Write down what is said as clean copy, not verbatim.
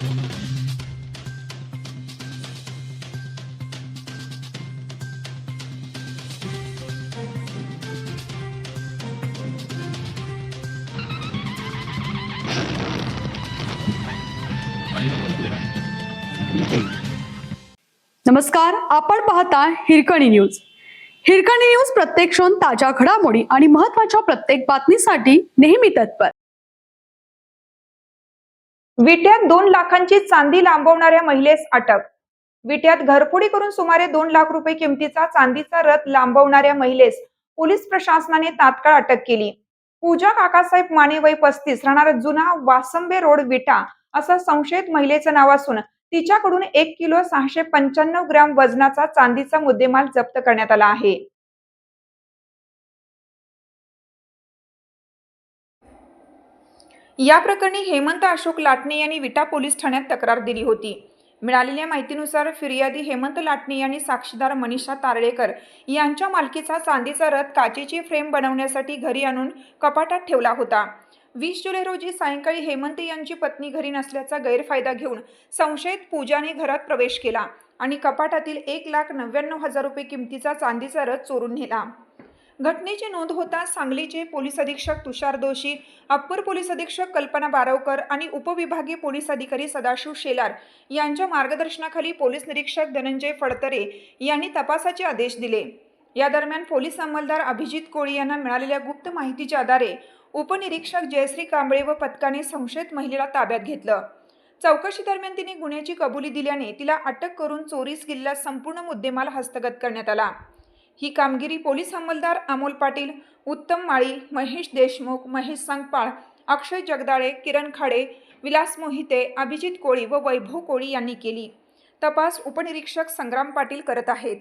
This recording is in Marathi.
नमस्कार, आपण पाहता हिरकणी न्यूज. हिरकणी न्यूज प्रत्येक क्षण ताज्या घडामोडी आणि महत्त्वाच्या प्रत्येक बातमीसाठी नेहमी तत्पर. विट्यात 2 लाखांची चांदी लांबवणाऱ्या महिलेस अटक. विट्यात घरफोडी करून सुमारे 2 लाख रुपये किमतीचा चांदीचा रथ लांबवणाऱ्या महिलेस पोलीस प्रशासनाने तात्काळ अटक केली. पूजा काकासाहेब माने वय 35 राहणार जुना वासंबे रोड विटा असा संशयित महिलेचं नाव असून तिच्याकडून 1 किलो 695 ग्रॅम वजनाचा चांदीचा मुद्देमाल जप्त करण्यात आला आहे. या प्रकरणी हेमंत अशोक लाटणे यांनी विटा पोलीस ठाण्यात तक्रार दिली होती. मिळालेल्या माहितीनुसार फिर्यादी हेमंत लाटणे यांनी साक्षीदार मनीषा तारळेकर यांच्या मालकीचा चांदीचा रथ काचेची फ्रेम बनवण्यासाठी घरी आणून कपाटात ठेवला होता. 20 जुलै रोजी सायंकाळी हेमंत यांची पत्नी घरी नसल्याचा गैरफायदा घेऊन संशयित पूजाने घरात प्रवेश केला आणि कपाटातील 1,99,000 रुपये किमतीचा चांदीचा रथ चोरून नेला. घटनेची नोंद होताच सांगलीचे पोलीस अधीक्षक तुषार दोशी, अप्पर पोलीस अधीक्षक कल्पना बारावकर आणि उपविभागीय पोलीस अधिकारी सदाशिव शेलार यांच्या मार्गदर्शनाखाली पोलीस निरीक्षक धनंजय फडतरे यांनी तपासाचे आदेश दिले. या दरम्यान पोलीस अंमलदार अभिजित कोळी यांना मिळालेल्या गुप्त माहितीच्या आधारे उपनिरीक्षक जयश्री कांबळे व पथकाने संशयित महिलेला ताब्यात घेतलं. चौकशी दरम्यान तिने गुन्ह्याची कबुली दिल्याने तिला अटक करून चोरीस गेलेला संपूर्ण मुद्देमाल हस्तगत करण्यात आला. ही कामगिरी पोलीस अंमलदार अमोल पाटील, उत्तम माळी, महेश देशमुख, महेश संगपाळ, अक्षय जगदाळे, किरण खाडे, विलास मोहिते, अभिजित कोळी व वैभव कोळी यांनी केली. तपास उपनिरीक्षक संग्राम पाटील करत आहेत.